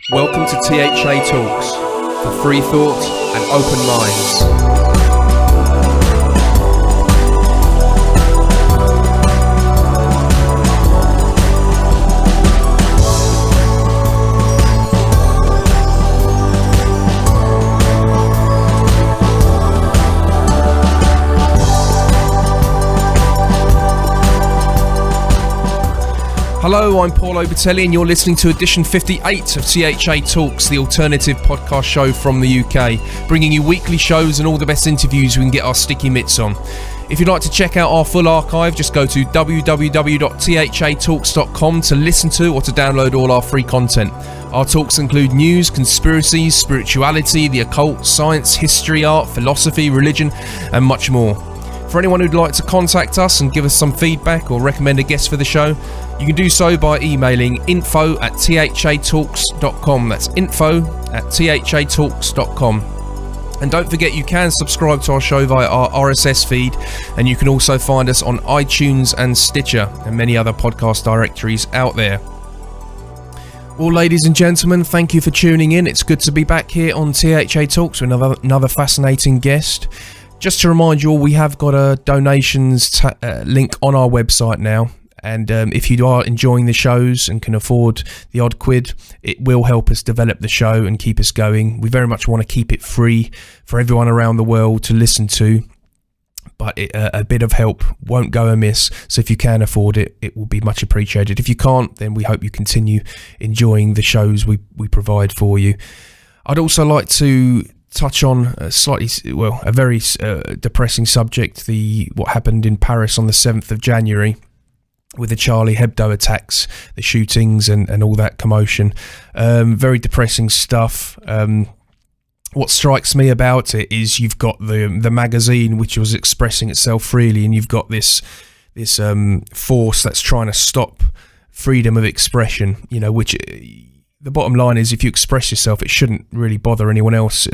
Welcome to THA Talks, for free thought and open minds. Hello, I'm Paul Obatelli and you're listening to edition 58 of THA Talks, the alternative podcast show from the UK, bringing you weekly shows and all the best interviews we can get our sticky mitts on. If you'd like to check out our full archive, just go to www.thatalks.com to listen to or to download all our free content. Our talks include news, conspiracies, spirituality, the occult, science, history, art, philosophy, religion, and much more. For anyone who'd like to contact us and give us some feedback or recommend a guest for the show, you can do so by emailing info@thatalks.com. That's info@thatalks.com. And don't forget, you can subscribe to our show via our RSS feed, and you can also find us on iTunes and Stitcher and many other podcast directories out there. Well, ladies and gentlemen, thank you for tuning in. It's good to be back here on THA Talks with another fascinating guest. Just to remind you all, we have got a donations link on our website now. And if you are enjoying the shows and can afford the odd quid, it will help us develop the show and keep us going. We very much want to keep it free for everyone around the world to listen to. But a bit of help won't go amiss. So if you can afford it, it will be much appreciated. If you can't, then we hope you continue enjoying the shows we provide for you. I'd also like to touch on a very depressing subject, what happened in Paris on the 7th of January with the Charlie Hebdo attacks, the shootings and all that commotion. Very depressing stuff. What strikes me about it is you've got the magazine, which was expressing itself freely, and you've got this force that's trying to stop freedom of expression, which the bottom line is, if you express yourself, it shouldn't really bother anyone else.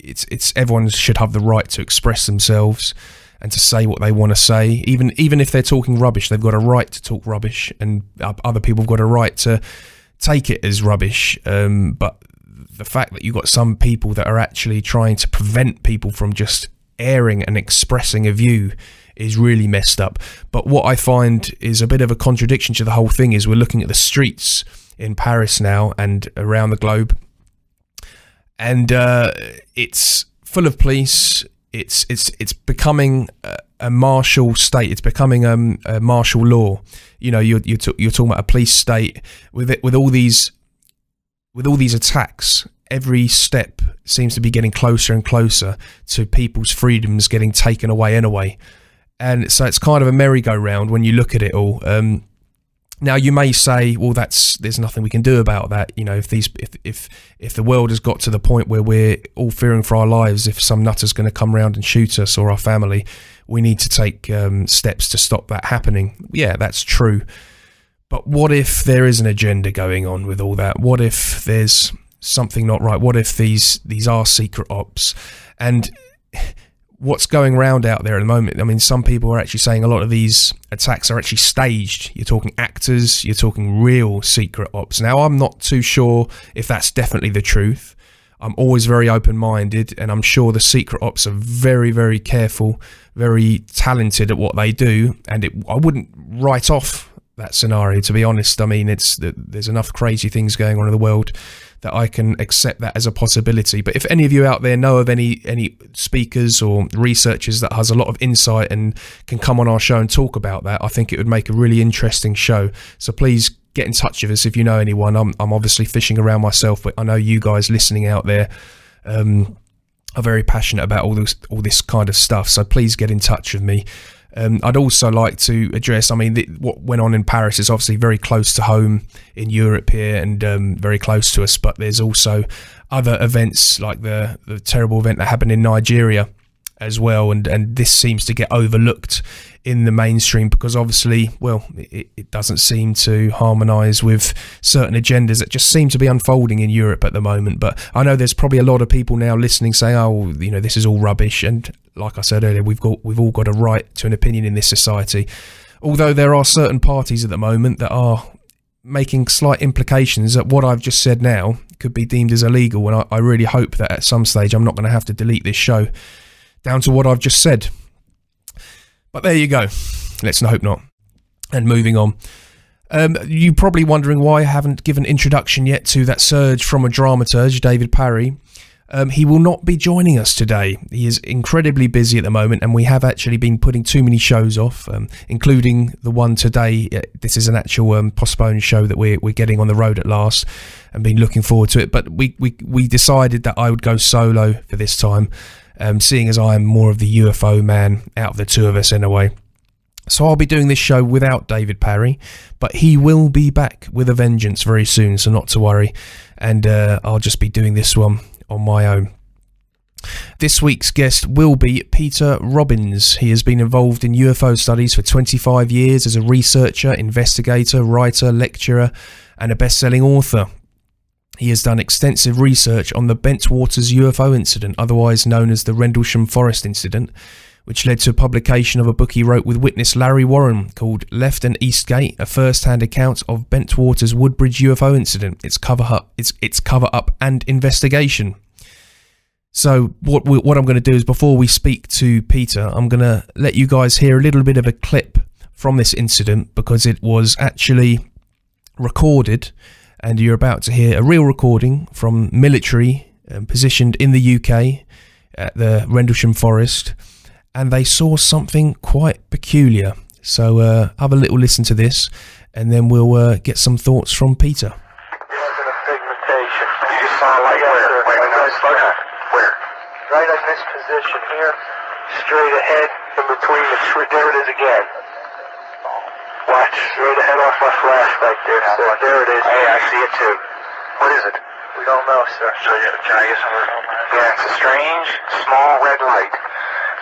It's everyone should have the right to express themselves and to say what they want to say. Even if they're talking rubbish, they've got a right to talk rubbish, and other people have got a right to take it as rubbish. But the fact that you've got some people that are actually trying to prevent people from just airing and expressing a view is really messed up. But what I find is a bit of a contradiction to the whole thing is we're looking at the streets in Paris now and around the globe, and it's full of police. It's becoming a martial state. It's becoming a martial law. You're talking about a police state with all these attacks. Every step seems to be getting closer and closer to people's freedoms getting taken away anyway. And so it's kind of a merry-go-round when you look at it all. Now you may say, well, there's nothing we can do about that. If the world has got to the point where we're all fearing for our lives, if some nutter's going to come round and shoot us or our family, we need to take steps to stop that happening. Yeah, that's true. But what if there is an agenda going on with all that? What if there's something not right? What if these are secret ops? And what's going around out there at the moment, I mean, some people are actually saying a lot of these attacks are actually staged. You're talking actors, you're talking real secret ops. Now, I'm not too sure if that's definitely the truth. I'm always very open-minded, and I'm sure the secret ops are very, very careful, very talented at what they do, and I wouldn't write off that scenario, to be honest. I mean, there's enough crazy things going on in the world that I can accept that as a possibility. But if any of you out there know of any speakers or researchers that has a lot of insight and can come on our show and talk about that, I think it would make a really interesting show. So please get in touch with us if you know anyone. I'm obviously fishing around myself, but I know you guys listening out there are very passionate about all this kind of stuff. So please get in touch with me. I'd also like to address, what went on in Paris is obviously very close to home in Europe here and very close to us, but there's also other events like the terrible event that happened in Nigeria as well, and this seems to get overlooked in the mainstream because obviously, it doesn't seem to harmonise with certain agendas that just seem to be unfolding in Europe at the moment. But I know there's probably a lot of people now listening saying, this is all rubbish, and like I said earlier, we've all got a right to an opinion in this society. Although there are certain parties at the moment that are making slight implications that what I've just said now could be deemed as illegal, and I really hope that at some stage I'm not going to have to delete this show down to what I've just said. But there you go. Let's hope not. And moving on. You're probably wondering why I haven't given introduction yet to that surge from a dramaturge, David Parry. He will not be joining us today. He is incredibly busy at the moment, and we have actually been putting too many shows off, including the one today. This is an actual postponed show that we're getting on the road at last, and been looking forward to it. But we decided that I would go solo for this time, seeing as I am more of the UFO man out of the two of us anyway. So I'll be doing this show without David Parry, but he will be back with a vengeance very soon, so not to worry. And I'll just be doing this one on my own. This week's guest will be Peter Robbins. He has been involved in UFO studies for 25 years as a researcher, investigator, writer, lecturer, and a best-selling author. He has done extensive research on the Bentwaters UFO incident, otherwise known as the Rendlesham Forest incident, which led to a publication of a book he wrote with witness Larry Warren called Left and Eastgate, a first-hand account of Bentwaters Woodbridge UFO incident, its cover-up and investigation. So what I'm going to do is, before we speak to Peter, I'm going to let you guys hear a little bit of a clip from this incident, because it was actually recorded, and you're about to hear a real recording from military positioned in the UK at the Rendlesham Forest, and they saw something quite peculiar. So have a little listen to this, and then we'll get some thoughts from Peter. Right in this position here, straight ahead, in between the tree. There it is again. Watch, straight ahead off my flashlight there, sir. There it is. Hey, I see it too. What is it? We don't know, sir. So, can I get some of it? Yeah, it's a strange, small red light.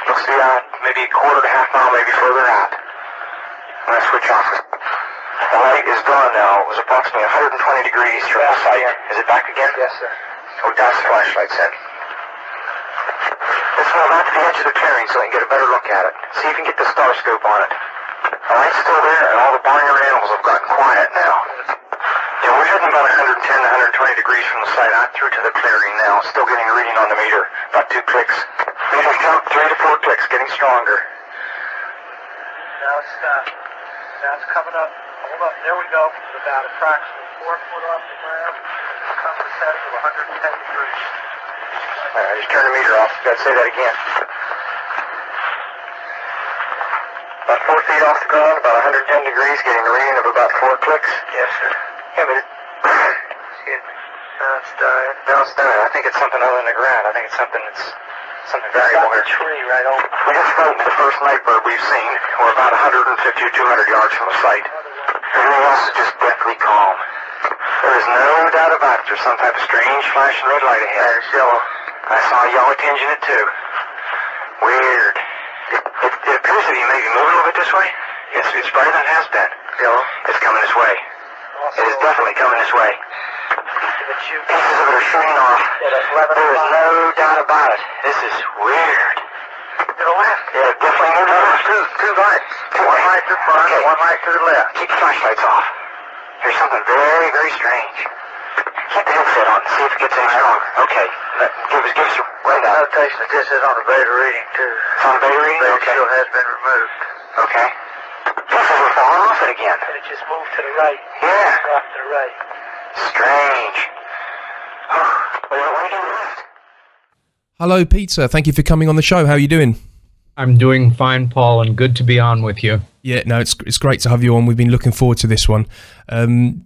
Looks to be out maybe a quarter to half mile, maybe further out. I'm going to switch off. The light is gone now. It was approximately 120 degrees from the site. Is it back again? Yes, sir. Oh, douse the flashlight, then. Let's move out to the edge of the clearing so I can get a better look at it. See if you can get the star scope on it. The light's still there, and all the barnyard animals have gotten quiet now. Yeah, we're heading about 110 to 120 degrees from the site, out through to the clearing now. Still getting a reading on the meter. About 2 clicks. Maybe 3 to 4 clicks, getting stronger. Now it's coming up. Hold up, there we go. It's about approximately 4 foot off the ground. It's coming to a setting of 110 degrees. Alright, just turn the meter off. Gotta say that again. About 4 feet off the ground, about 110 degrees, getting a reading of about 4 clicks. Yes, sir. Yeah, but excuse me. No, it's dying. No, it's dying. I think it's something other than the ground. I think it's something variable here. Tree right over. We just spoke to the first night bird we've seen. We're about 150 or 200 yards from the site. Everything else is just deathly calm. There is no doubt about it. There's some type of strange flashing red light ahead. It's yellow. I saw a yellow tinge in it too. Weird. It appears to be maybe moving a little bit this way. It's brighter than it has been. Yellow. It's coming this way. It is definitely coming this way. Pieces of it are shooting off. There is no doubt about it. This is weird. To the left. Yeah, definitely moving to the left. Two lights. One light to the front, okay. One light to the left. Keep the flashlights off. There's something very, very strange. Keep the headset on. See if it gets any stronger. Okay. Give us a rundown. Notation that this is on a beta reading, too. It's on a beta reading? The beta still has been removed. Okay. This is we're falling off it again. And it just moved to the right. Yeah. Off to the right. Strange. Oh, what are you doing left? Hello, Peter. Thank you for coming on the show. How are you doing? I'm doing fine, Paul, and good to be on with you. Yeah, no, it's great to have you on. We've been looking forward to this one.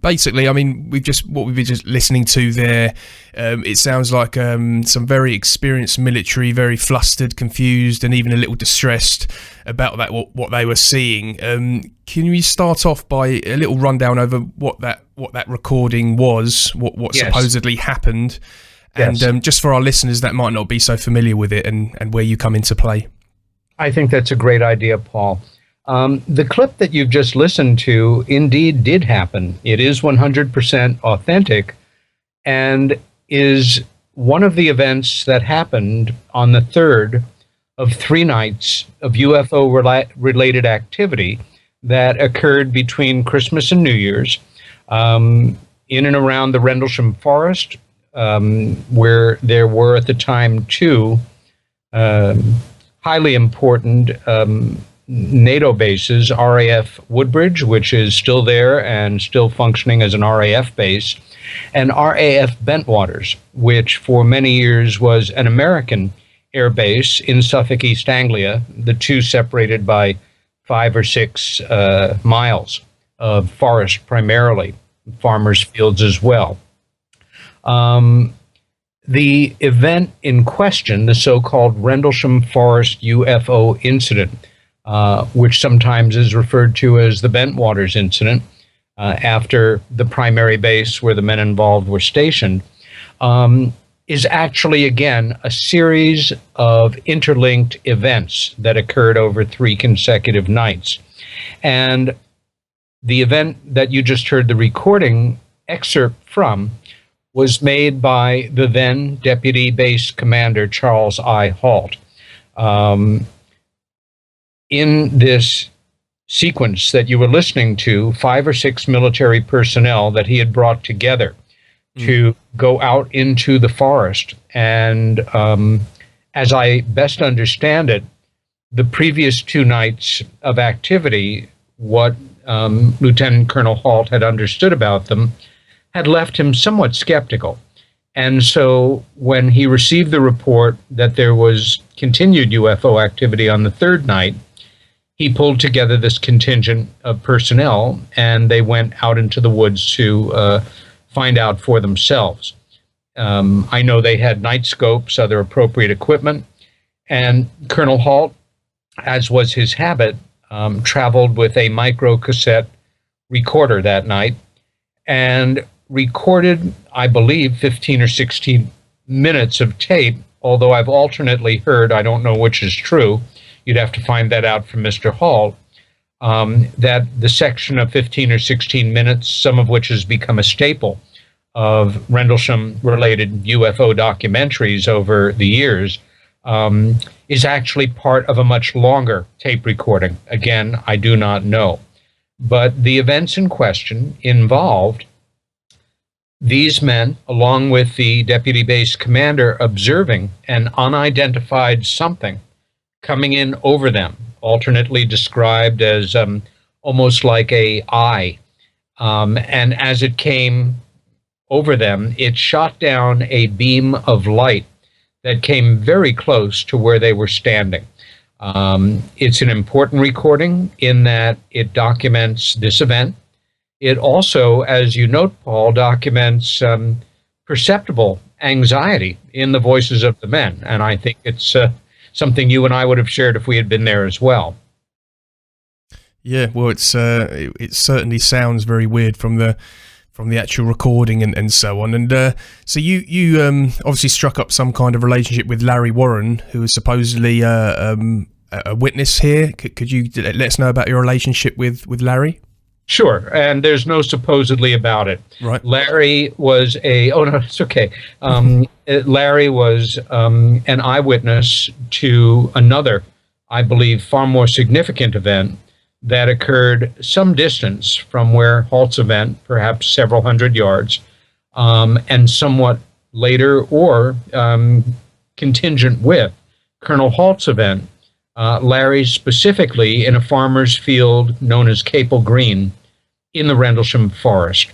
Basically, I mean, what we've been just listening to there. It sounds like some very experienced military, very flustered, confused, and even a little distressed about that what they were seeing. Can you start off by a little rundown over what that recording was, what Yes. supposedly happened, Yes. and just for our listeners that might not be so familiar with it and where you come into play? I think that's a great idea, Paul. The clip that you've just listened to indeed did happen. It is 100% authentic and is one of the events that happened on the third of 3 nights of UFO-related activity that occurred between Christmas and New Year's in and around the Rendlesham Forest, where there were at the time two highly important NATO bases, RAF Woodbridge, which is still there and still functioning as an RAF base, and RAF Bentwaters, which for many years was an American air base in Suffolk, East Anglia, the two separated by 5 or 6 miles of forest primarily, farmers' fields as well. The event in question, the so-called Rendlesham Forest UFO incident, which sometimes is referred to as the Bentwaters incident, after the primary base where the men involved were stationed, is actually, again, a series of interlinked events that occurred over 3 consecutive nights. And the event that you just heard the recording excerpt from was made by the then Deputy Base Commander Charles I. Halt. In this sequence that you were listening to, 5 or 6 military personnel that he had brought together to go out into the forest. And as I best understand it, the previous 2 nights of activity, what Lieutenant Colonel Halt had understood about them, had left him somewhat skeptical. And so when he received the report that there was continued UFO activity on the 3rd night, he pulled together this contingent of personnel, and they went out into the woods to find out for themselves. I know they had night scopes, other appropriate equipment, and Colonel Halt, as was his habit, traveled with a micro-cassette recorder that night and recorded, I believe, 15 or 16 minutes of tape, although I've alternately heard, I don't know which is true, you'd have to find that out from Mr. Hall, that the section of 15 or 16 minutes, some of which has become a staple of Rendlesham-related UFO documentaries over the years, is actually part of a much longer tape recording. Again, I do not know. But the events in question involved these men, along with the Deputy Base Commander, observing an unidentified something coming in over them, alternately described as almost like a eye. And as it came over them, it shot down a beam of light that came very close to where they were standing. It's an important recording in that it documents this event. It also, as you note, Paul, documents perceptible anxiety in the voices of the men. And I think it's something you and I would have shared if we had been there as well. Yeah, well, it certainly sounds very weird from the actual recording and so on. And so you obviously struck up some kind of relationship with Larry Warren, who is supposedly a witness here. Could you let us know about your relationship with Larry? Sure, and there's no supposedly about it. Right. Larry was oh no, it's okay. Larry was an eyewitness to another, I believe, far more significant event that occurred some distance from where Halt's event, perhaps several hundred yards, and somewhat later or contingent with Colonel Halt's event. Larry specifically in a farmer's field known as Capel Green in the Rendlesham Forest.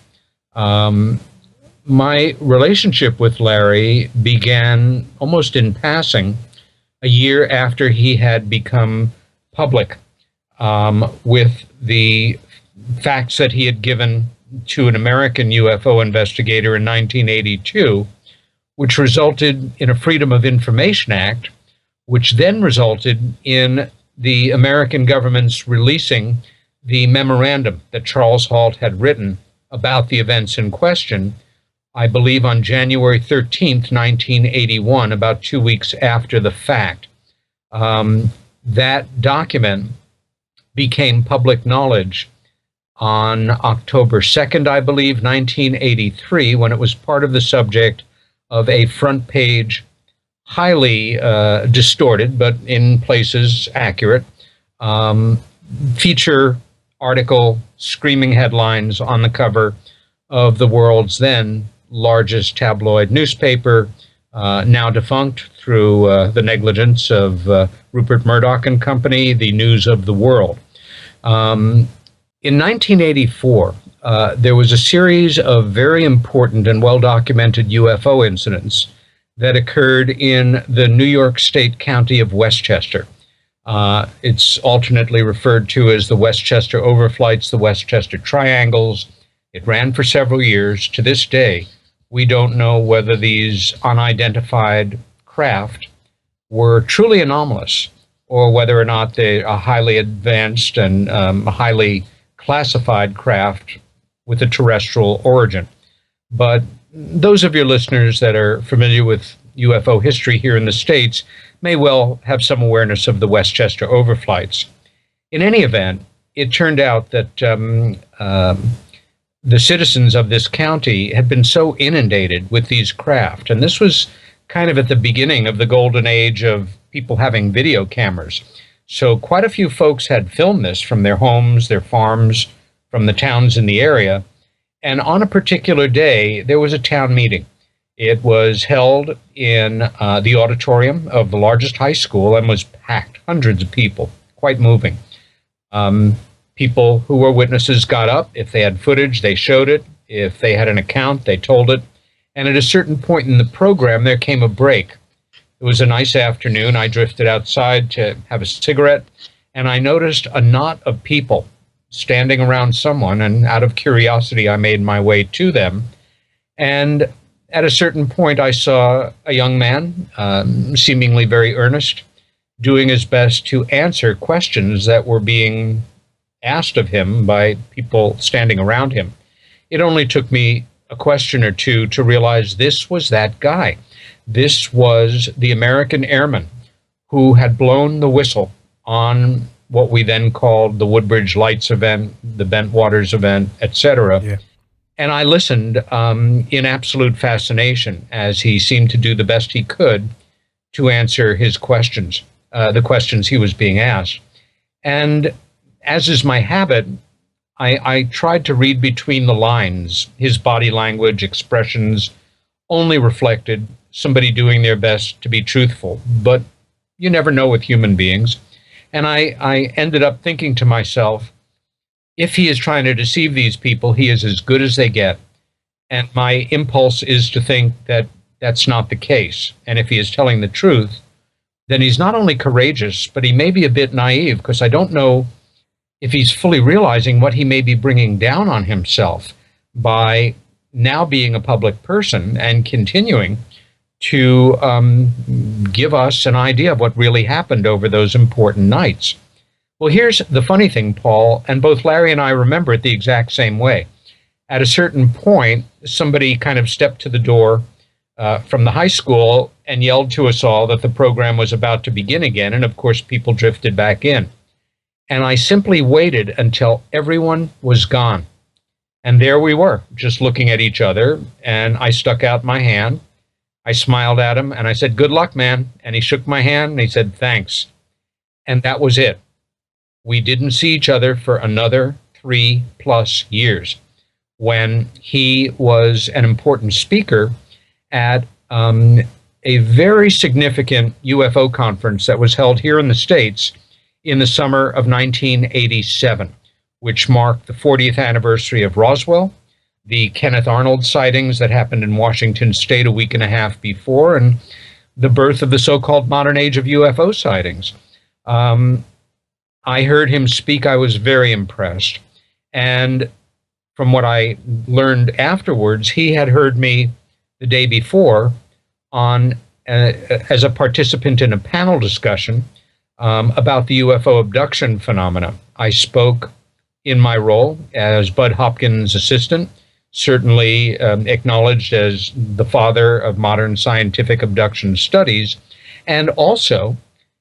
My relationship with Larry began almost in passing a year after he had become public with the facts that he had given to an American UFO investigator in 1982, which resulted in a Freedom of Information Act, which then resulted in the American government's releasing the memorandum that Charles Halt had written about the events in question, I believe on January 13th, 1981, about 2 weeks after the fact. That document became public knowledge on October 2nd, I believe, 1983, when it was part of the subject of a front page, highly distorted, but in places accurate, feature article, screaming headlines on the cover of the world's then largest tabloid newspaper, now defunct through the negligence of Rupert Murdoch and Company, the News of the World. In 1984, there was a series of very important and well-documented UFO incidents that occurred in the New York State county of Westchester. It's alternately referred to as the Westchester Overflights, the Westchester Triangles. It ran for several years. To this day, we don't know whether these unidentified craft were truly anomalous or whether or not they are highly advanced and highly classified craft with a terrestrial origin. But those of your listeners that are familiar with UFO history here in the States may well have some awareness of the Westchester Overflights. In any event, it turned out that the citizens of this county had been so inundated with these craft, and this was kind of at the beginning of the golden age of people having video cameras. So quite a few folks had filmed this from their homes, their farms, from the towns in the area. And on a particular day, there was a town meeting. It was held in the auditorium of the largest high school and was packed, hundreds of people, quite moving. People who were witnesses got up. If they had footage, they showed it. If they had an account, they told it. And at a certain point in the program, there came a break. It was a nice afternoon. I drifted outside to have a cigarette, and I noticed a knot of people standing around someone, and out of curiosity, I made my way to them. And at a certain point, I saw a young man, seemingly very earnest, doing his best to answer questions that were being asked of him by people standing around him. It only took me a question or two to realize this was that guy. This was the American airman who had blown the whistle on what we then called the Woodbridge Lights event, the Bentwaters event, etc. Yeah. And I listened in absolute fascination as he seemed to do the best he could to answer his questions, the questions he was being asked. And as is my habit, I tried to read between the lines. His body language, expressions only reflected somebody doing their best to be truthful, but you never know with human beings. And I ended up thinking to myself, if he is trying to deceive these people, he is as good as they get. And my impulse is to think that that's not the case. And if he is telling the truth, then he's not only courageous, but he may be a bit naive, because I don't know if he's fully realizing what he may be bringing down on himself by now being a public person and continuing to give us an idea of what really happened over those important nights. Well, here's the funny thing, Paul, and both Larry and I remember it the exact same way. At a certain point, somebody kind of stepped to the door from the high school and yelled to us all that the program was about to begin again, and of course people drifted back in. And I simply waited until everyone was gone. And there we were, just looking at each other, and I stuck out my hand. I smiled at him, and I said, "Good luck, man." And he shook my hand, and he said, "Thanks." And that was it. We didn't see each other for another 3+ years, when he was an important speaker at a very significant UFO conference that was held here in the States in the summer of 1987, which marked the 40th anniversary of Roswell, the Kenneth Arnold sightings that happened in Washington State a week and a half before, and the birth of the so-called modern age of UFO sightings. I heard him speak. I was very impressed. And from what I learned afterwards, he had heard me the day before on as a participant in a panel discussion about the UFO abduction phenomena. I spoke in my role as Bud Hopkins' assistant, certainly acknowledged as the father of modern scientific abduction studies, and also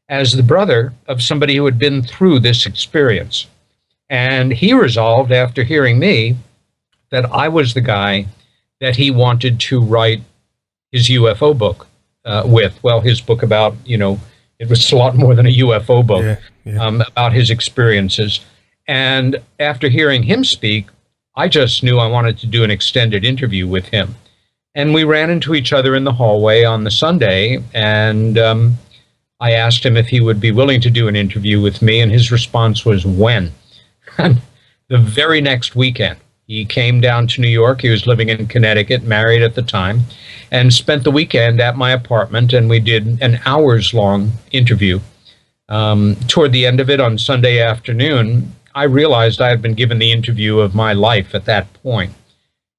as the brother of somebody who had been through this experience. And he resolved, after hearing me, that I was the guy that he wanted to write his UFO book with. Well, his book about, it was a lot more than a UFO book, about his experiences. And after hearing him speak, I just knew I wanted to do an extended interview with him. And we ran into each other in the hallway on the Sunday, and I asked him if he would be willing to do an interview with me, and his response was, when? And the very next weekend, he came down to New York. He was living in Connecticut, married at the time, and spent the weekend at my apartment, and we did an hours-long interview. Toward the end of it, on Sunday afternoon, I realized I had been given the interview of my life at that point.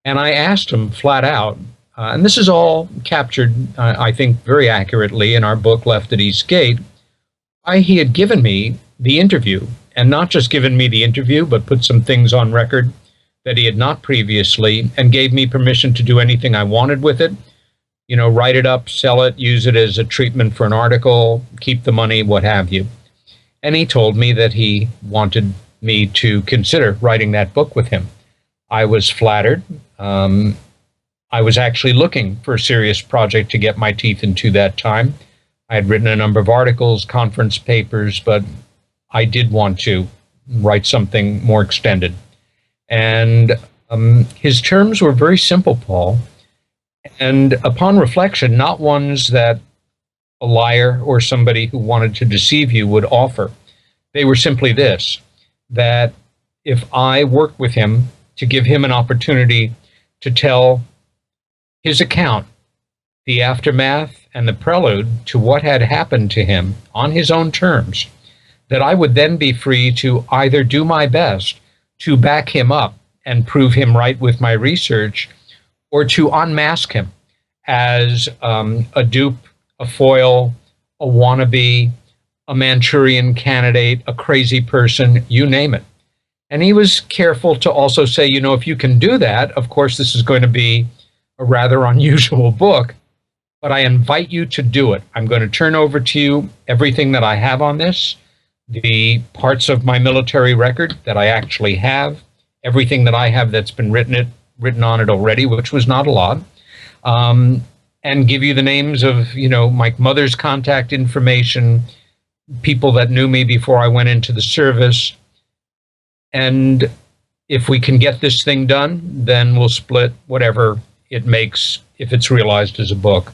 And I asked him flat out, and this is all captured, I think, very accurately in our book, Left at Eastgate, why he had given me the interview, and not just given me the interview, but put some things on record that he had not previously, and gave me permission to do anything I wanted with it. You know, write it up, sell it, use it as a treatment for an article, keep the money, what have you. And he told me that he wanted me to consider writing that book with him. I was flattered. I was actually looking for a serious project to get my teeth into that time. I had written a number of articles, conference papers, but I did want to write something more extended. And his terms were very simple, Paul. And upon reflection, not ones that a liar or somebody who wanted to deceive you would offer. They were simply this, that if I worked with him to give him an opportunity to tell his account, the aftermath and the prelude to what had happened to him on his own terms, that I would then be free to either do my best to back him up and prove him right with my research, or to unmask him as a dupe, a foil, a wannabe, a Manchurian candidate, a crazy person, you name it. And he was careful to also say, you know, if you can do that, of course, this is going to be a rather unusual book, but I invite you to do it. I'm going to turn over to you everything that I have on this, the parts of my military record that I actually have, everything that I have that's been written on it already, which was not a lot, and give you the names of, you know, my mother's contact information, people that knew me before I went into the service. And if we can get this thing done, then we'll split whatever it makes if it's realized as a book.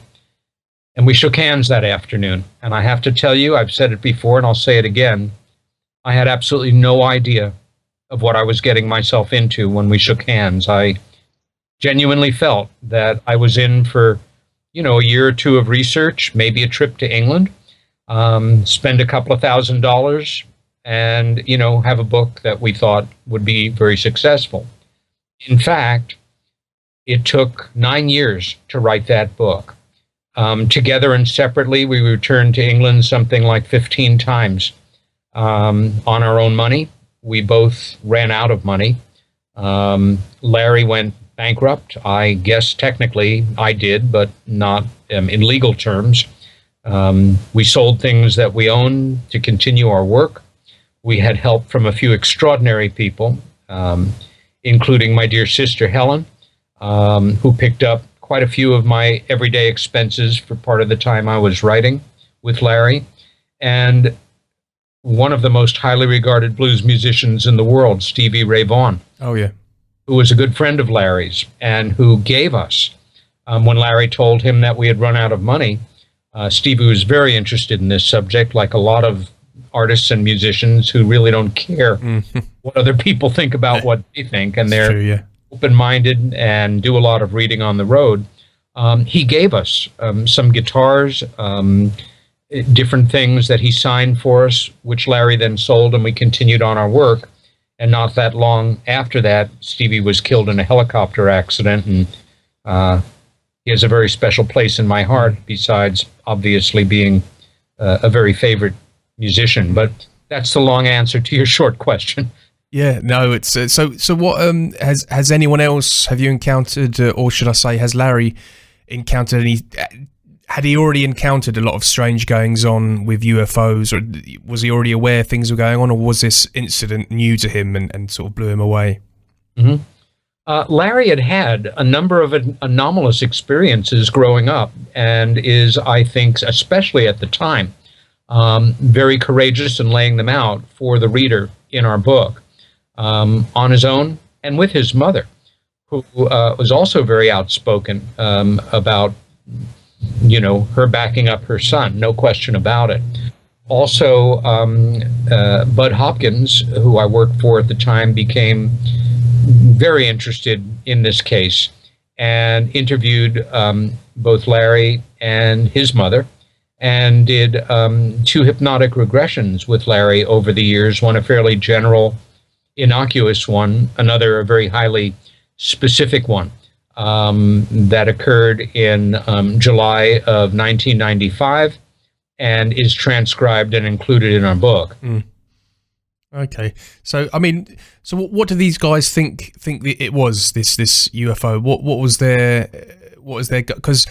And we shook hands that afternoon. And I have to tell you, I've said it before and I'll say it again, I had absolutely no idea of what I was getting myself into when we shook hands. I genuinely felt that I was in for, you know, a year or two of research, maybe a trip to England, spend a couple of $1,000s, and, you know, have a book that we thought would be very successful. In fact, it took 9 years to write that book. Together and separately, we returned to England something like 15 times on our own money. We both ran out of money. Larry went bankrupt. I guess technically I did, but not in legal terms. We sold things that we owned to continue our work. We had help from a few extraordinary people, including my dear sister Helen, who picked up quite a few of my everyday expenses for part of the time I was writing with Larry. And one of the most highly regarded blues musicians in the world, Stevie Ray Vaughan. Oh, yeah. Who was a good friend of Larry's and who gave us, when Larry told him that we had run out of money, Stevie was very interested in this subject, like a lot of artists and musicians who really don't care what other people think about what they think, and they're true, yeah. open-minded and do a lot of reading on the road. He gave us some guitars, different things that he signed for us, which Larry then sold, and we continued on our work. And not that long after that, Stevie was killed in a helicopter accident, and he has a very special place in my heart, besides obviously being a very favorite musician. But that's the long answer to your short question. Yeah, no, it's so. What has anyone else? Have you encountered, or should I say, has Larry encountered any? Had he already encountered a lot of strange goings on with UFOs, or was he already aware things were going on, or was this incident new to him and sort of blew him away? Mm-hmm. Larry had a number of anomalous experiences growing up, and is, I think, especially at the time, very courageous in laying them out for the reader in our book, on his own and with his mother, who was also very outspoken about, her backing up her son, no question about it. Also, Bud Hopkins, who I worked for at the time, became very interested in this case and interviewed both Larry and his mother, and did 2 hypnotic regressions with Larry over the years, one a fairly general, innocuous one, another a very highly specific one that occurred in July of 1995 and is transcribed and included in our book. Okay, so what do these guys think it was, this UFO? What was their because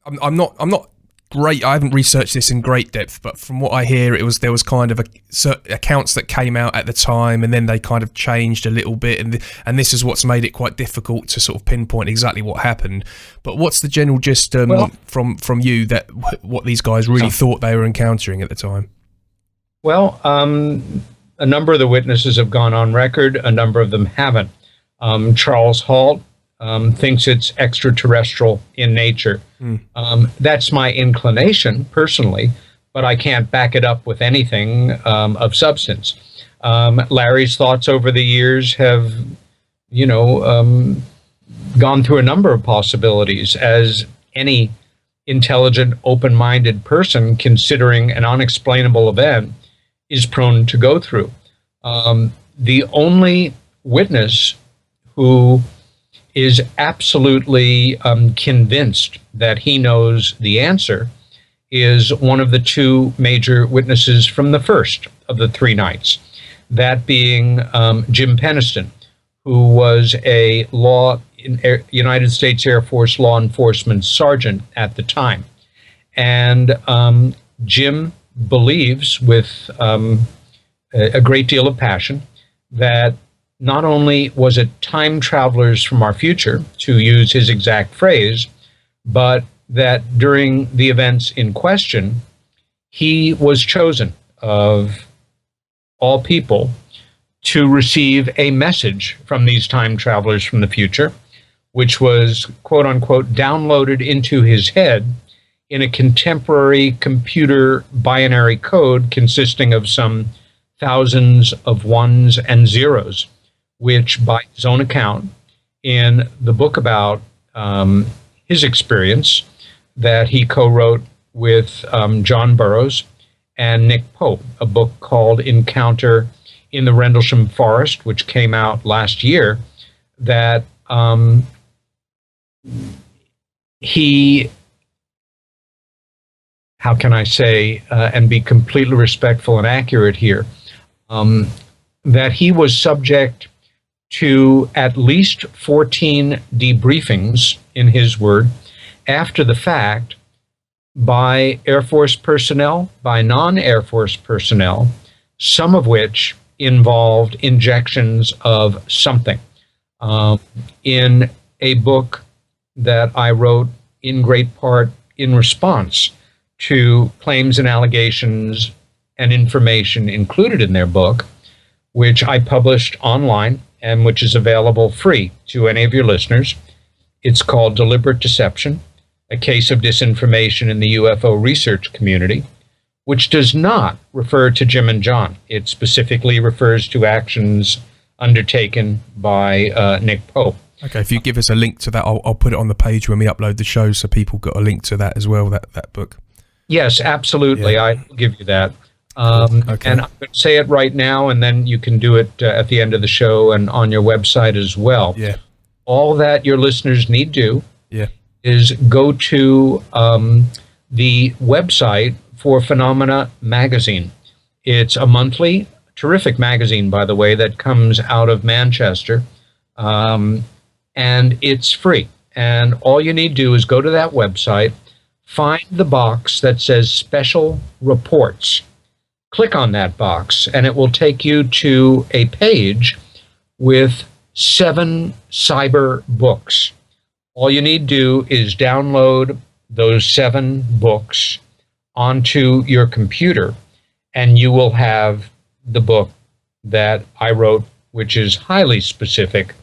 I'm not great. I haven't researched this in great depth, but from what I hear, there was kind of accounts that came out at the time, and then they kind of changed a little bit, and this is what's made it quite difficult to sort of pinpoint exactly what happened. But what's the general gist from you that what these guys really thought they were encountering at the time? Well, a number of the witnesses have gone on record. A number of them haven't. Charles Halt thinks it's extraterrestrial in nature. That's my inclination, personally, but I can't back it up with anything of substance. Larry's thoughts over the years have, gone through a number of possibilities, as any intelligent, open-minded person considering an unexplainable event is prone to go through. The only witness who is absolutely convinced that he knows the answer is one of the 2 major witnesses from the first of the 3 nights, that being Jim Peniston, who was a United States Air Force law enforcement sergeant at the time. And Jim believes with a great deal of passion that not only was it time travelers from our future, to use his exact phrase, but that during the events in question, he was chosen of all people to receive a message from these time travelers from the future, which was, quote unquote, downloaded into his head in a contemporary computer binary code consisting of some thousands of ones and zeros, which, by his own account, in the book about his experience that he co-wrote with John Burroughs and Nick Pope, a book called Encounter in the Rendlesham Forest, which came out last year, that he, how can I say, and be completely respectful and accurate here, that he was subject to at least 14 debriefings, in his word, after the fact, by Air Force personnel, by non-Air Force personnel, some of which involved injections of something. In a book that I wrote in great part in response to claims and allegations and information included in their book, which I published online and which is available free to any of your listeners. It's called Deliberate Deception, a Case of Disinformation in the UFO Research Community, which does not refer to Jim and John. It specifically refers to actions undertaken by Nick Pope. Okay, if you give us a link to that, I'll put it on the page when we upload the show, so people got a link to that as well, that book. Yes, absolutely. Yeah. I'll give you that. Okay. And I'm going to say it right now, and then you can do it at the end of the show and on your website as well. Yeah. All that your listeners need do is go to the website for Phenomena Magazine. It's a monthly, terrific magazine, by the way, that comes out of Manchester, and it's free. And all you need to do is go to that website, find the box that says Special Reports. Click on that box, and it will take you to a page with 7 cyber books. All you need to do is download those 7 books onto your computer, and you will have the book that I wrote, which is highly specific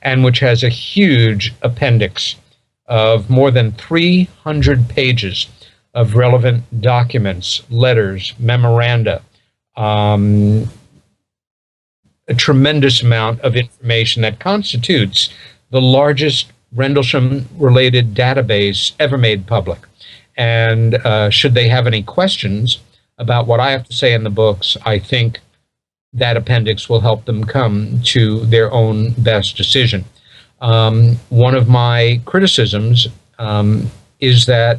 and which has a huge appendix of more than 300 pages of relevant documents, letters, memoranda, a tremendous amount of information that constitutes the largest Rendlesham-related database ever made public. And should they have any questions about what I have to say in the books, I think that appendix will help them come to their own best decision. One of my criticisms is that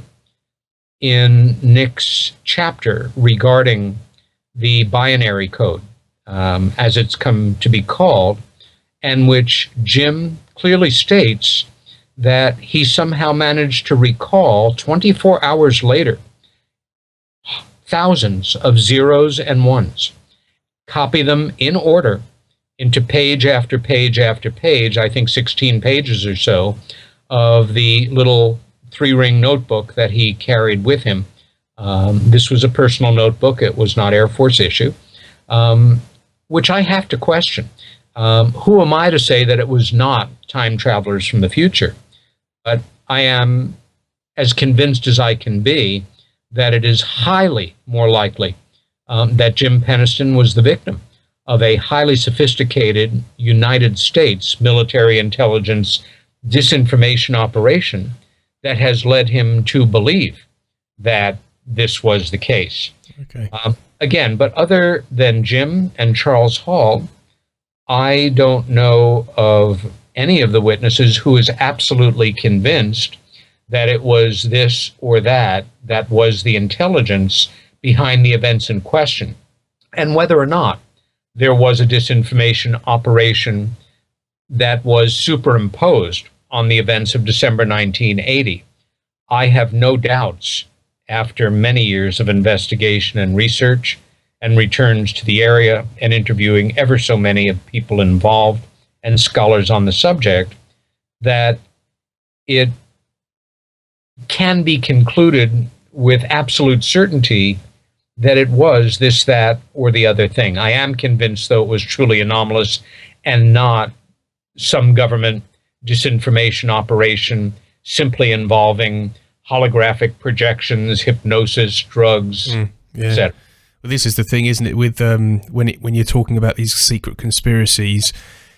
in Nick's chapter regarding the binary code, as it's come to be called, and which Jim clearly states that he somehow managed to recall 24 hours later thousands of zeros and ones, copy them in order into page after page after page, I think 16 pages or so, of the little 3-ring notebook that he carried with him. This was a personal notebook. It was not Air Force issue, which I have to question. Who am I to say that it was not time travelers from the future? But I am as convinced as I can be that it is highly more likely that Jim Penniston was the victim of a highly sophisticated United States military intelligence disinformation operation that has led him to believe that this was the case. Okay. Again, but other than Jim and Charles Hall, I don't know of any of the witnesses who is absolutely convinced that it was this or that was the intelligence behind the events in question. And whether or not there was a disinformation operation that was superimposed on the events of December 1980, I have no doubts, after many years of investigation and research and returns to the area and interviewing ever so many of people involved and scholars on the subject, that it can be concluded with absolute certainty that it was this, that, or the other thing. I am convinced, though, it was truly anomalous and not some government disinformation operation simply involving holographic projections, hypnosis, drugs, etc. Well, this is the thing, isn't it? With when you're talking about these secret conspiracies,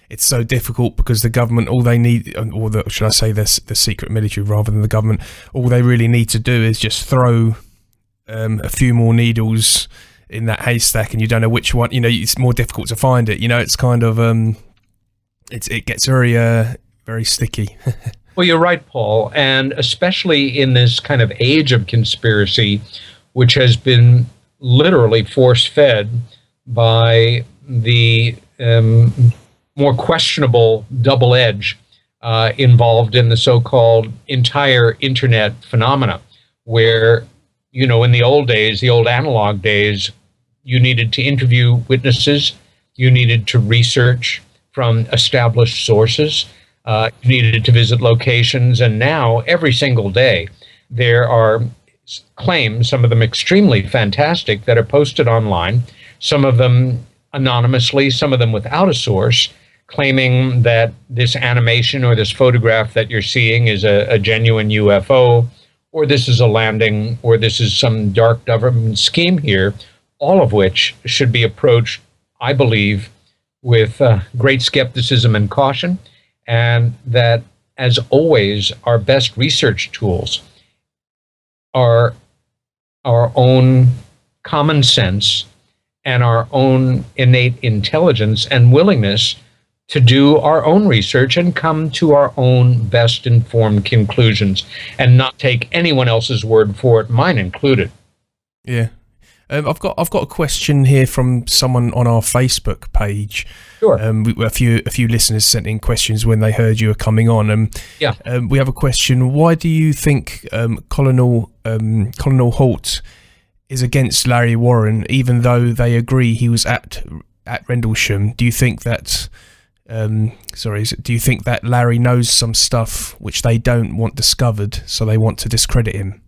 it's so difficult because the government, all they need, or should I say, the secret military rather than the government, all they really need to do is just throw a few more needles in that haystack, and you don't know which one. You know, it's more difficult to find it. You know, it's kind of it gets very sticky. Well, you're right, Paul, and especially in this kind of age of conspiracy, which has been literally force-fed by the more questionable double edge involved in the so-called entire internet phenomena, where, you know, in the old days, the old analog days, you needed to interview witnesses, you needed to research from established sources, you needed to visit locations, and now every single day there are claims, some of them extremely fantastic, that are posted online, some of them anonymously, some of them without a source, claiming that this animation or this photograph that you're seeing is a genuine UFO, or this is a landing, or this is some dark government scheme here, all of which should be approached, I believe, with great skepticism and caution, and that, as always, our best research tools are our own common sense and our own innate intelligence and willingness to do our own research and come to our own best informed conclusions and not take anyone else's word for it, mine included. Yeah. I've got a question here from someone on our Facebook page. Sure. A few listeners sent in questions when they heard you were coming on. We have a question. Why do you think Colonel Halt is against Larry Warren, even though they agree he was at Rendlesham? Do you think that do you think that Larry knows some stuff which they don't want discovered, so they want to discredit him?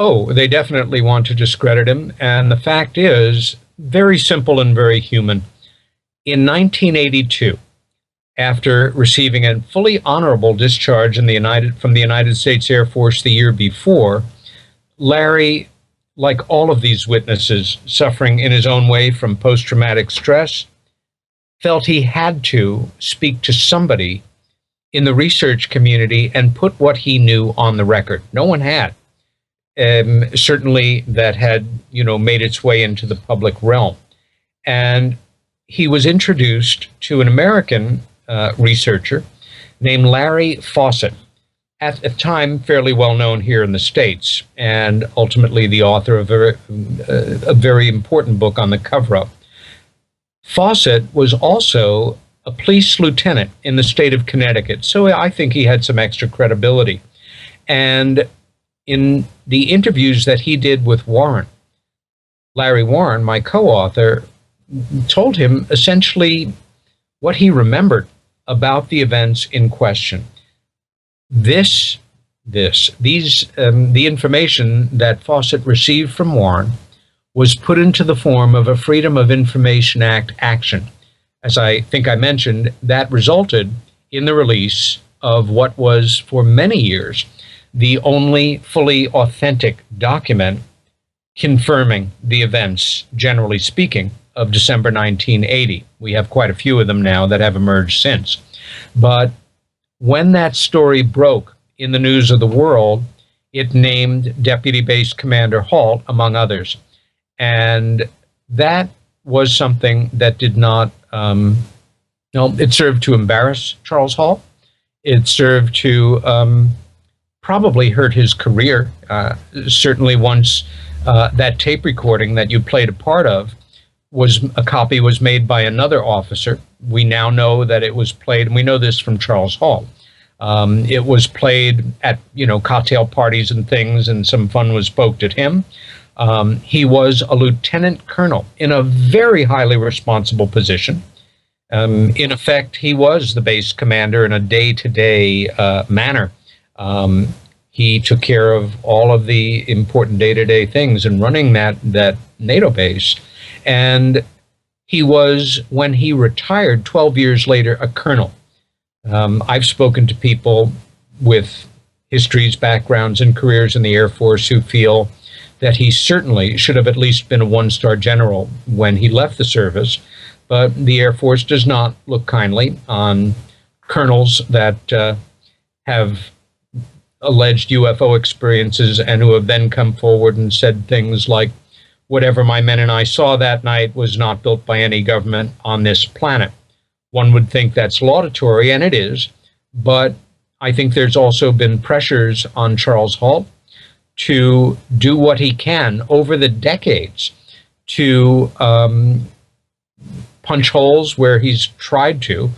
Oh, they definitely want to discredit him. And the fact is, very simple and very human. In 1982, after receiving a fully honorable discharge from the United States Air Force the year before, Larry, like all of these witnesses suffering in his own way from post-traumatic stress, felt he had to speak to somebody in the research community and put what he knew on the record. No one had. Certainly that had, made its way into the public realm. And he was introduced to an American researcher named Larry Fawcett, at the time fairly well known here in the States, and ultimately the author of a very important book on the cover-up. Fawcett was also a police lieutenant in the state of Connecticut, so I think he had some extra credibility. And in the interviews that he did with Warren, Larry Warren, my co-author, told him essentially what he remembered about the events in question. The information that Fawcett received from Warren was put into the form of a Freedom of Information Act action. As I think I mentioned, that resulted in the release of what was for many years the only fully authentic document confirming the events, generally speaking, of December 1980. We have quite a few of them now that have emerged since. But when that story broke in the news of the world, it named Deputy Base Commander Halt, among others. And that was something that did not, it served to embarrass Charles Halt. It served to probably hurt his career. Certainly once that tape recording that you played a part of, a copy was made by another officer. We now know that it was played, and we know this from Charles Halt. It was played at, cocktail parties and things, and some fun was poked at him. He was a lieutenant colonel in a very highly responsible position. In effect, he was the base commander in a day-to-day manner. He took care of all of the important day-to-day things in running that NATO base. And he was, when he retired 12 years later, a colonel. I've spoken to people with histories, backgrounds, and careers in the Air Force who feel that he certainly should have at least been a one-star general when he left the service, but the Air Force does not look kindly on colonels that have alleged UFO experiences and who have then come forward and said things like, whatever my men and I saw that night was not built by any government on this planet. One would think that's laudatory, and it is, but I think there's also been pressures on Charles Halt to do what he can over the decades to punch holes where he's tried to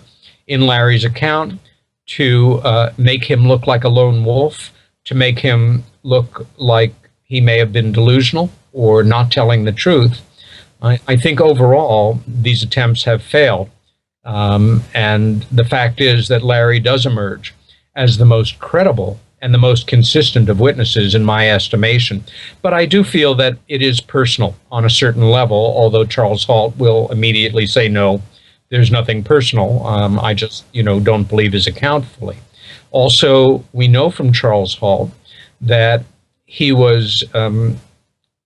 in Larry's account, to make him look like a lone wolf, to make him look like he may have been delusional or not telling the truth. I think overall these attempts have failed. And the fact is that Larry does emerge as the most credible and the most consistent of witnesses in my estimation. But I do feel that it is personal on a certain level, although Charles Halt will immediately say, no, there's nothing personal. I just, don't believe his account fully. Also, we know from Charles Halt that he was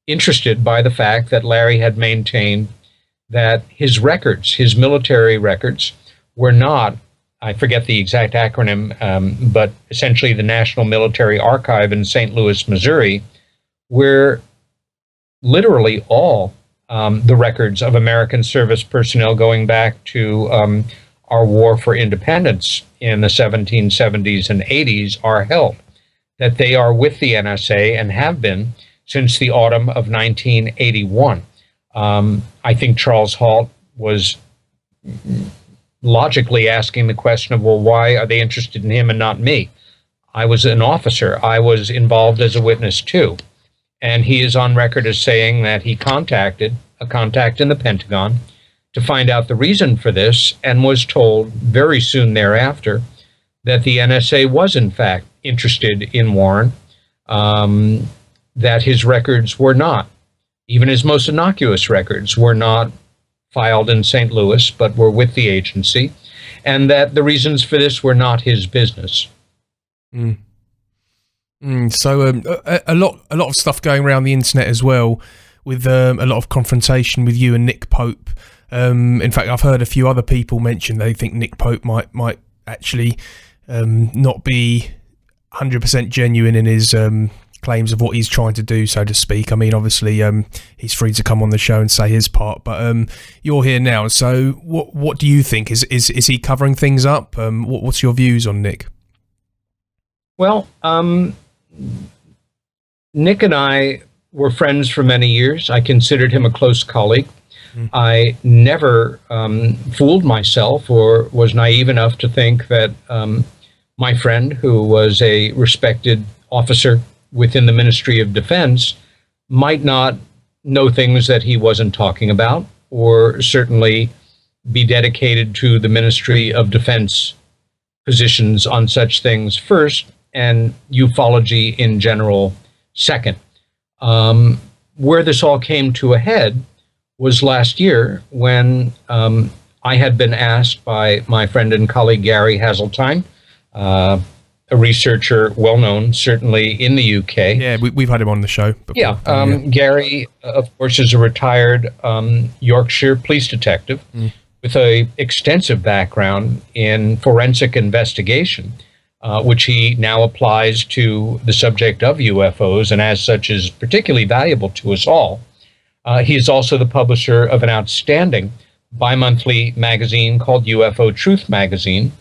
interested by the fact that Larry had maintained that his records, his military records, were not, I forget the exact acronym, but essentially the National Military Archive in St. Louis, Missouri, where literally all the records of American service personnel going back to our war for independence in the 1770s and 80s are held, that they are with the NSA and have been since the autumn of 1981. I think Charles Halt was logically asking the question of, well, why are they interested in him and not me? I was an officer. I was involved as a witness too. And he is on record as saying that he contacted a contact in the Pentagon to find out the reason for this, and was told very soon thereafter that the NSA was in fact interested in Warren, that his records were not, even his most innocuous records were not filed in St. Louis, but were with the agency, and that the reasons for this were not his business. So a lot of stuff going around the internet as well, with a lot of confrontation with you and Nick Pope. In fact, I've heard a few other people mention they think Nick Pope might actually not be 100% genuine in his claims of what he's trying to do, so to speak. I mean, obviously, he's free to come on the show and say his part, but you're here now, so what do you think? Is he covering things up? What's your views on Nick? Well, Nick and I were friends for many years. I considered him a close colleague. I never fooled myself or was naive enough to think that my friend, who was a respected officer within the Ministry of Defense, might not know things that he wasn't talking about, or certainly be dedicated to the Ministry of Defense positions on such things first, and ufology in general second. Where this all came to a head was last year when I had been asked by my friend and colleague Gary Hazeltine, a researcher well known certainly in the UK. Yeah, we've had him on the show before. Yeah, Gary, of course, is a retired Yorkshire police detective with a extensive background in forensic investigation, which he now applies to the subject of UFOs, and as such is particularly valuable to us all. He is also the publisher of an outstanding bi-monthly magazine called UFO Truth Magazine,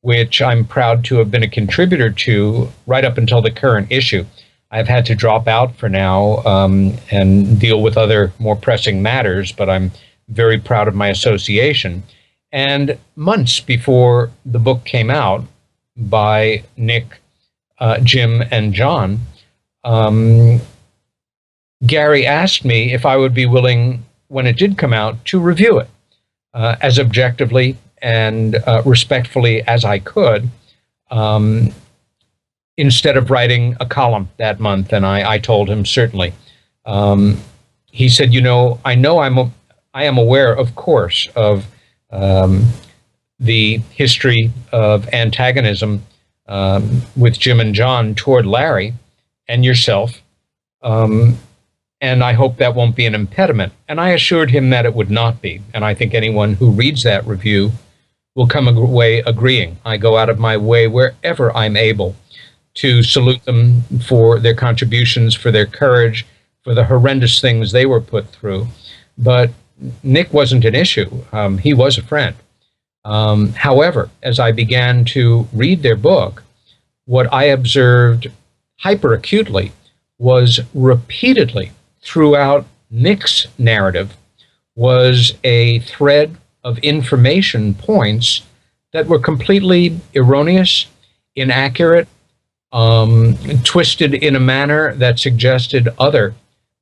which I'm proud to have been a contributor to right up until the current issue. I've had to drop out for now and deal with other more pressing matters, but I'm very proud of my association. And months before the book came out by Nick, Jim, and John, Gary asked me if I would be willing, when it did come out, to review it as objectively and respectfully as I could, instead of writing a column that month. And I told him certainly. He said, I am aware, of course, of the history of antagonism with Jim and John toward Larry and yourself. And I hope that won't be an impediment. And I assured him that it would not be. And I think anyone who reads that review will come away agreeing. I go out of my way wherever I'm able to salute them for their contributions, for their courage, for the horrendous things they were put through. But Nick wasn't an issue. He was a friend. However, as I began to read their book, what I observed hyper-acutely was repeatedly throughout Nick's narrative was a thread of information points that were completely erroneous, inaccurate, twisted in a manner that suggested other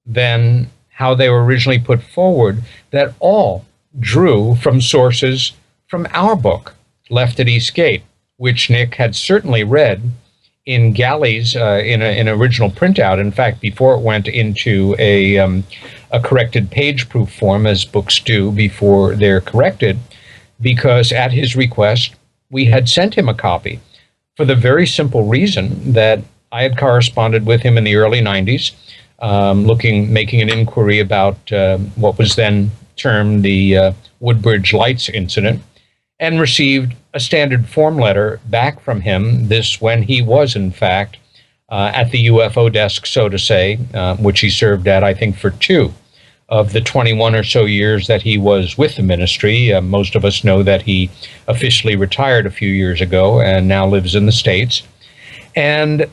than how they were originally put forward, that all drew from sources from our book, Left at Eastgate, which Nick had certainly read in galleys in an original printout. In fact, before it went into a corrected page-proof form, as books do before they're corrected, because at his request, we had sent him a copy for the very simple reason that I had corresponded with him in the early 90s, making an inquiry about what was then termed the Woodbridge Lights incident, and received a standard form letter back from him, this when he was, in fact, at the UFO desk, so to say, which he served at, I think, for 2 of the 21 or so years that he was with the ministry. Most of us know that he officially retired a few years ago and now lives in the States. And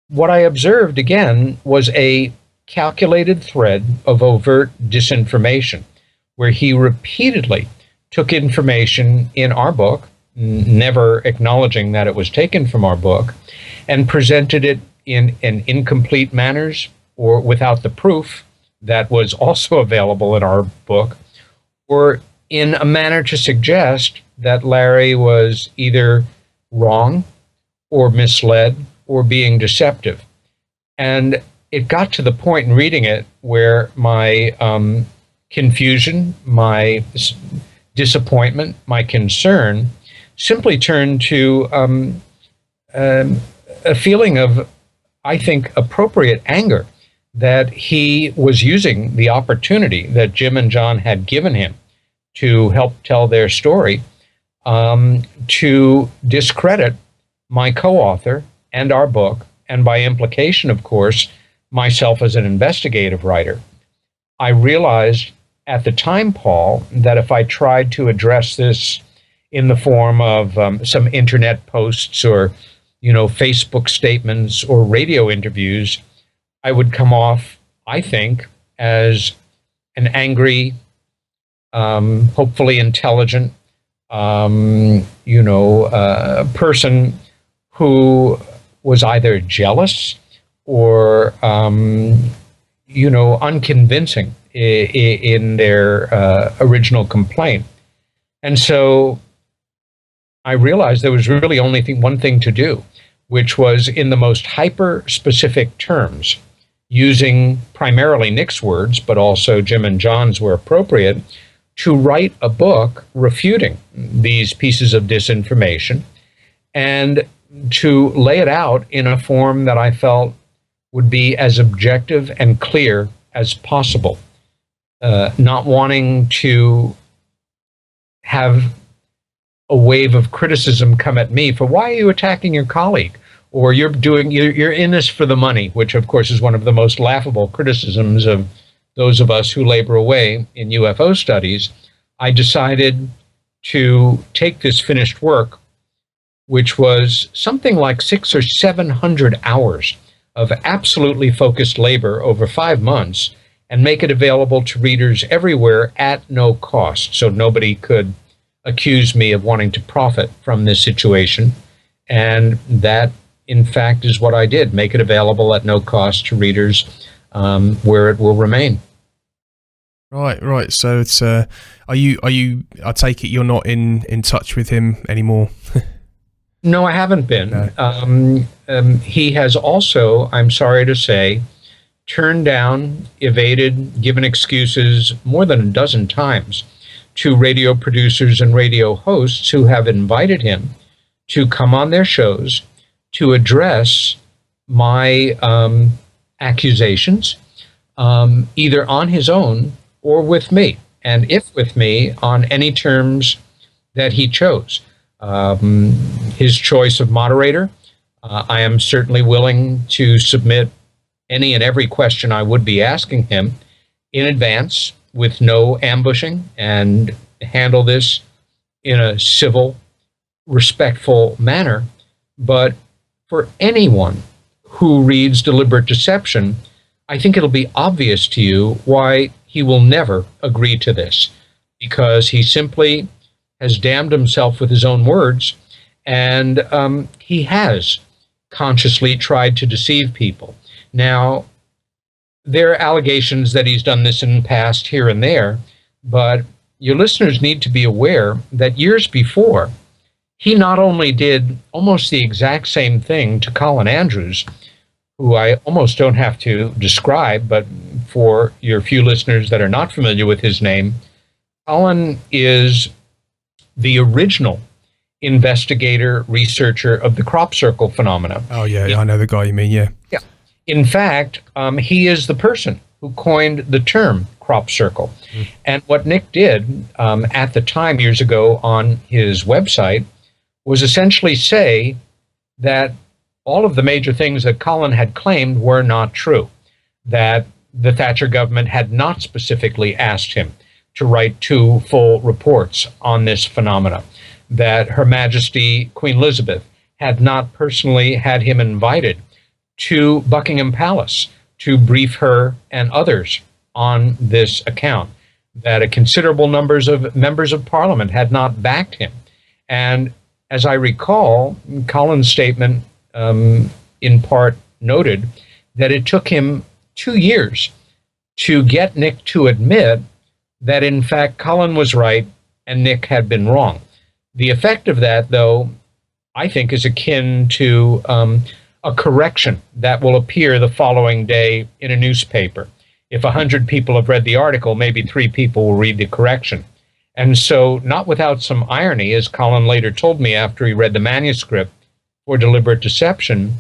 what I observed, again, was a calculated thread of overt disinformation, where he repeatedly took information in our book, never acknowledging that it was taken from our book, and presented it in incomplete manners or without the proof that was also available in our book, or in a manner to suggest that Larry was either wrong or misled or being deceptive. And it got to the point in reading it where my confusion, my disappointment, my concern, simply turned to a feeling of, I think, appropriate anger that he was using the opportunity that Jim and John had given him to help tell their story to discredit my co-author and our book, and by implication, of course, myself as an investigative writer. I realized at the time, Paul, that if I tried to address this in the form of some internet posts or, Facebook statements or radio interviews, I would come off, I think, as an angry, hopefully intelligent, person who was either jealous or, unconvincing in their original complaint. And so I realized there was really only one thing to do, which was in the most hyper-specific terms, using primarily Nick's words, but also Jim and John's were appropriate, to write a book refuting these pieces of disinformation and to lay it out in a form that I felt would be as objective and clear as possible, not wanting to have a wave of criticism come at me for, why are you attacking your colleague? Or you're in this for the money, which of course is one of the most laughable criticisms of those of us who labor away in UFO studies. I decided to take this finished work, which was something like 600 or 700 hours of absolutely focused labor over 5 months, and make it available to readers everywhere at no cost, so nobody could accuse me of wanting to profit from this situation. And that, in fact, is what I did, make it available at no cost to readers where it will remain. Right. So it's are you? I take it you're not in touch with him anymore. No, I haven't been. No. He has also, I'm sorry to say, turned down, evaded, given excuses more than a dozen times to radio producers and radio hosts who have invited him to come on their shows to address my accusations, either on his own or with me, and if with me, on any terms that he chose. His choice of moderator, I am certainly willing to submit any and every question I would be asking him in advance with no ambushing, and handle this in a civil, respectful manner. But for anyone who reads Deliberate Deception, I think it'll be obvious to you why he will never agree to this, because he simply has damned himself with his own words, and he has consciously tried to deceive people. Now, there are allegations that he's done this in the past here and there, but your listeners need to be aware that years before, he not only did almost the exact same thing to Colin Andrews, who I almost don't have to describe, but for your few listeners that are not familiar with his name, Colin is the original investigator, researcher of the crop circle phenomena. Oh, yeah, I know the guy you mean, yeah. Yeah. In fact, he is the person who coined the term crop circle. Mm. And what Nick did at the time, years ago, on his website, was essentially say that all of the major things that Colin had claimed were not true, that the Thatcher government had not specifically asked him to write 2 full reports on this phenomena, that Her Majesty Queen Elizabeth had not personally had him invited to Buckingham Palace to brief her and others on this account, that a considerable numbers of members of Parliament had not backed him. And as I recall, Colin's statement in part noted that it took him 2 years to get Nick to admit that, in fact, Colin was right and Nick had been wrong. The effect of that, though, I think is akin to a correction that will appear the following day in a newspaper. If 100 people have read the article, maybe 3 people will read the correction. And so, not without some irony, as Colin later told me after he read the manuscript for Deliberate Deception,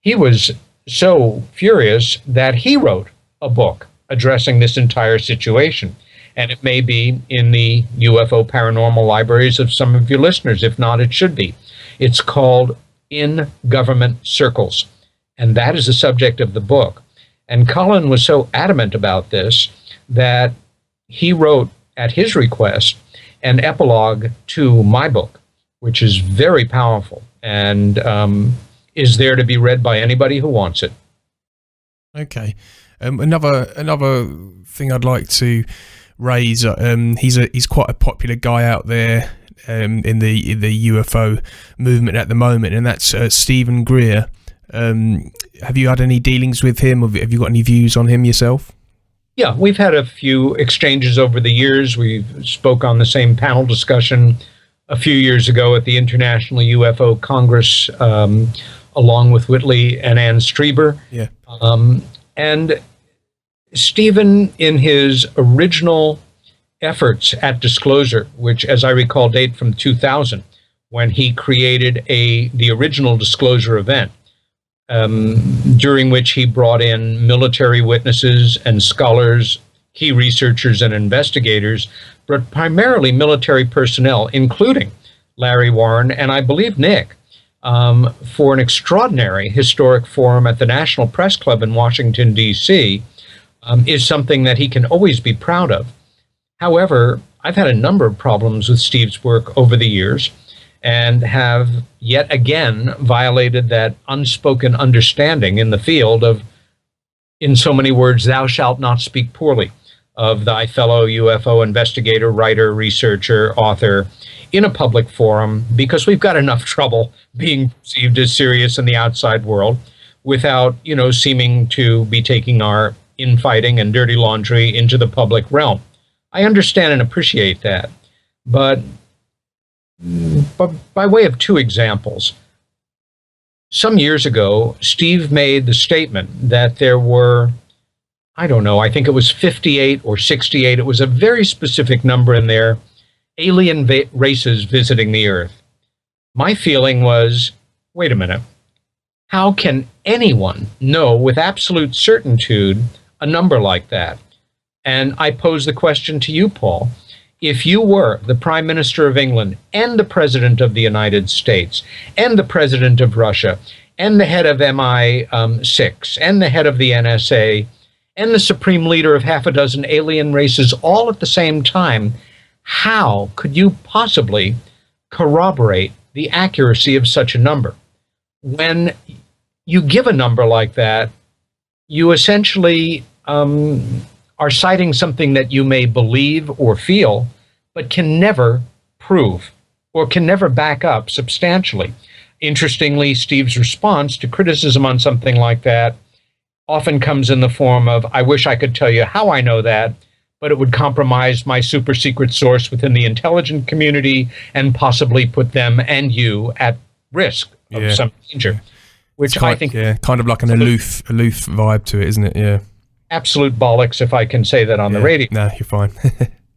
he was so furious that he wrote a book addressing this entire situation. And it may be in the UFO paranormal libraries of some of your listeners. If not, it should be. It's called In Government Circles. And that is the subject of the book. And Colin was so adamant about this that he wrote, at his request, an epilogue to my book, which is very powerful and is there to be read by anybody who wants it. Okay. Another thing I'd like to raise. He's quite a popular guy out there in the UFO movement at the moment, and that's Stephen Greer. Have you had any dealings with him, or have you got any views on him yourself? Yeah, we've had a few exchanges over the years. We spoke on the same panel discussion a few years ago at the International UFO Congress, along with Whitley and Ann Strieber. Yeah. And Stephen, in his original efforts at disclosure, which, as I recall, date from 2000, when he created the original disclosure event, during which he brought in military witnesses and scholars, key researchers and investigators, but primarily military personnel, including Larry Warren and I believe Nick, for an extraordinary historic forum at the National Press Club in Washington, D.C., is something that he can always be proud of. However, I've had a number of problems with Steve's work over the years, and have yet again violated that unspoken understanding in the field of, in so many words, thou shalt not speak poorly of thy fellow UFO investigator, writer, researcher, author in a public forum, because we've got enough trouble being perceived as serious in the outside world without, seeming to be taking our infighting and dirty laundry into the public realm. I understand and appreciate that, but by way of two examples, some years ago, Steve made the statement that there were, I don't know, I think it was 58 or 68, it was a very specific number in there, alien races visiting the Earth. My feeling was, wait a minute, how can anyone know with absolute certitude a number like that? And I pose the question to you, Paul. If you were the Prime Minister of England and the President of the United States and the President of Russia and the head of MI6 and the head of the NSA and the supreme leader of half a dozen alien races all at the same time, how could you possibly corroborate the accuracy of such a number? When you give a number like that, you essentially are citing something that you may believe or feel, but can never prove or can never back up substantially. Interestingly, Steve's response to criticism on something like that often comes in the form of, I wish I could tell you how I know that, but it would compromise my super secret source within the intelligence community and possibly put them and you at risk of some danger. Which I think, kind of like an aloof vibe to it, isn't it? Yeah. Absolute bollocks, if I can say that on the radio. No, you're fine.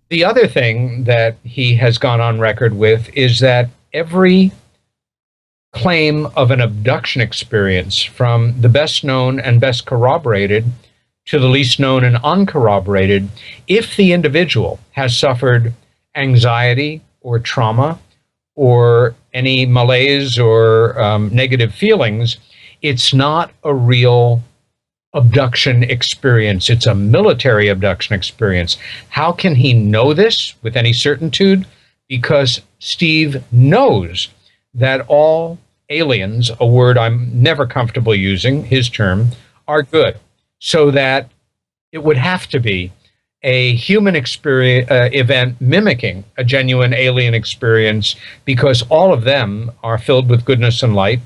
The other thing that he has gone on record with is that every claim of an abduction experience, from the best known and best corroborated to the least known and uncorroborated, if the individual has suffered anxiety or trauma or any malaise or negative feelings, it's not a real abduction experience. It's a military abduction experience. How can he know this with any certitude? Because Steve knows that all aliens, a word I'm never comfortable using, his term, are good. So that it would have to be a human experience event mimicking a genuine alien experience, because all of them are filled with goodness and light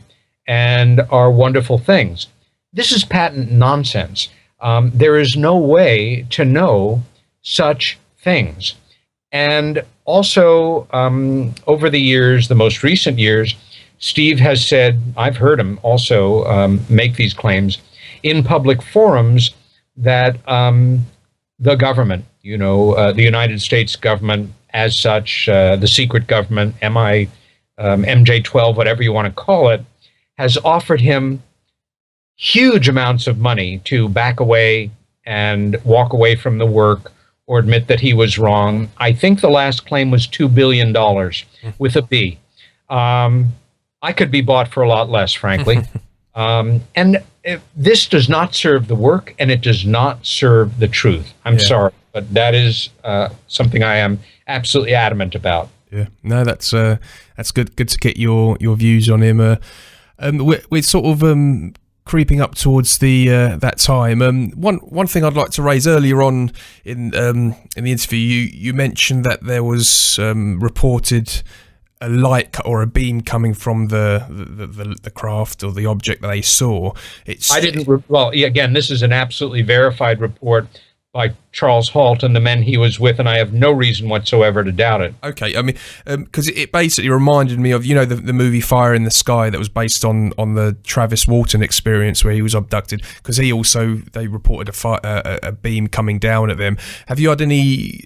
and are wonderful things. This is patent nonsense. There is no way to know such things. And also, over the years, the most recent years, Steve has said, I've heard him also make these claims in public forums, that the government, the United States government, as such, the secret government, MJ-12, whatever you want to call it, has offered him huge amounts of money to back away and walk away from the work or admit that he was wrong. I think the last claim was $2 billion with a B. I could be bought for a lot less, frankly. This does not serve the work, and it does not serve the truth. I'm sorry, but that is something I am absolutely adamant about. Yeah, no, that's good. Good to get your views on him. We're sort of creeping up towards the that time. One thing I'd like to raise earlier on in the interview, you mentioned that there was reported a light or a beam coming from the craft or the object that they saw. Again, this is an absolutely verified report by Charles Halt and the men he was with, and I have no reason whatsoever to doubt it. Okay, I mean, because it basically reminded me of, the movie Fire in the Sky that was based on the Travis Walton experience where he was abducted, because they reported a beam coming down at them. Have you had any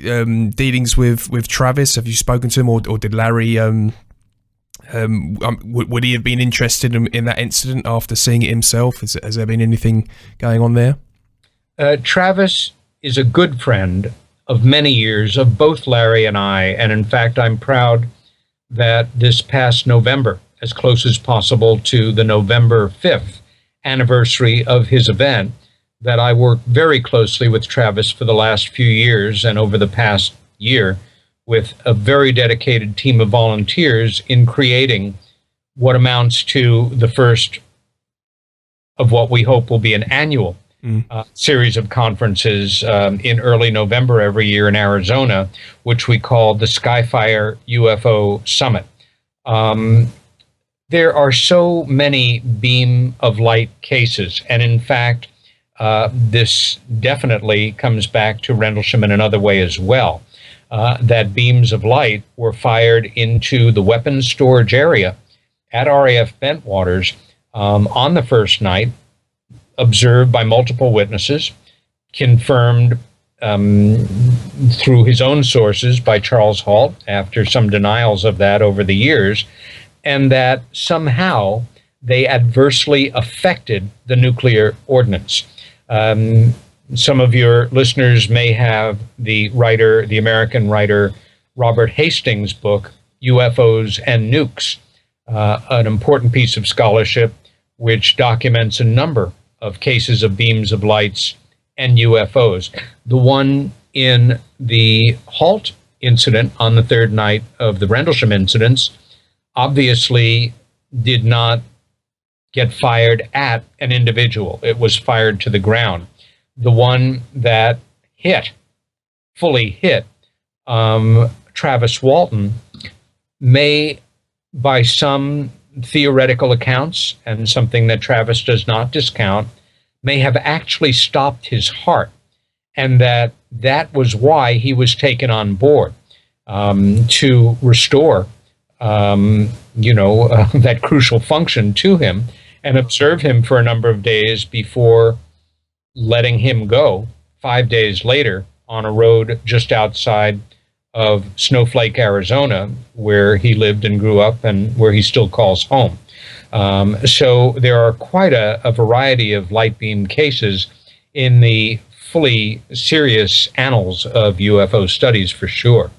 dealings with Travis? Have you spoken to him, or did Larry... would he have been interested in that incident after seeing it himself? Has there been anything going on there? Travis is a good friend of many years of both Larry and I, and in fact, I'm proud that this past November, as close as possible to the November 5th anniversary of his event, that I worked very closely with Travis for the last few years and over the past year with a very dedicated team of volunteers in creating what amounts to the first of what we hope will be an annual series of conferences in early November every year in Arizona, which we call the Skyfire UFO Summit. There are so many beam of light cases, and in fact, this definitely comes back to Rendlesham in another way as well, that beams of light were fired into the weapons storage area at RAF Bentwaters on the first night, observed by multiple witnesses, confirmed through his own sources by Charles Halt after some denials of that over the years, and that somehow they adversely affected the nuclear ordnance. Some of your listeners may have the American writer Robert Hastings' book, UFOs and Nukes, an important piece of scholarship which documents a number of cases of beams of lights and UFOs. The one in the Halt incident on the third night of the Rendlesham incidents obviously did not get fired at an individual. It was fired to the ground. The one that fully hit Travis Walton may, by some theoretical accounts, and something that Travis does not discount, may have actually stopped his heart, and that was why he was taken on board to restore that crucial function to him and observe him for a number of days before letting him go 5 days later on a road just outside of Snowflake, Arizona, where he lived and grew up and where he still calls home. So there are quite a variety of light beam cases in the fully serious annals of UFO studies, for sure.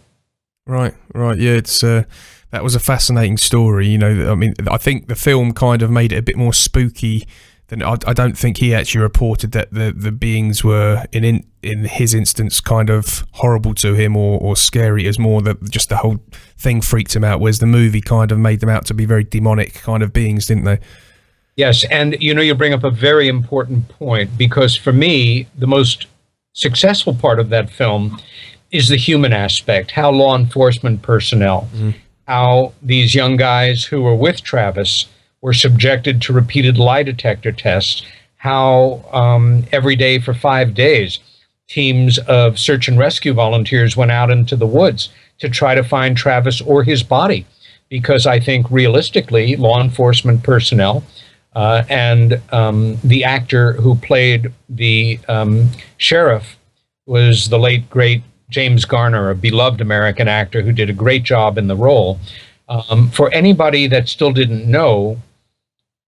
Right. Yeah, it's that was a fascinating story. I mean, I think the film kind of made it a bit more spooky than I don't think he actually reported that the beings were in his instance kind of horrible to him or scary. It was more that just the whole thing freaked him out, whereas the movie kind of made them out to be very demonic kind of beings, didn't they? Yes, and you bring up a very important point, because for me, the most successful part of that film is the human aspect, how law enforcement personnel, how these young guys who were with Travis were subjected to repeated lie detector tests, how every day for 5 days, teams of search and rescue volunteers went out into the woods to try to find Travis or his body, because I think realistically, law enforcement personnel and the actor who played the sheriff was the late, great James Garner, a beloved American actor who did a great job in the role. For anybody that still didn't know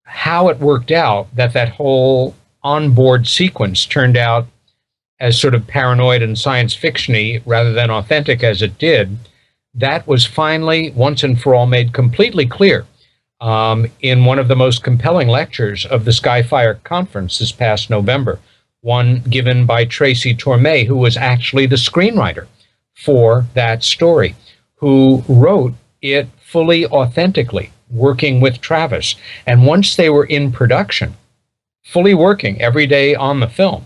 how it worked out, that whole onboard sequence turned out as sort of paranoid and science fiction-y rather than authentic as it did, that was finally, once and for all, made completely clear in one of the most compelling lectures of the Skyfire Conference this past November, one given by Tracy Torme, who was actually the screenwriter for that story, who wrote it fully authentically, working with Travis. And once they were in production, fully working every day on the film,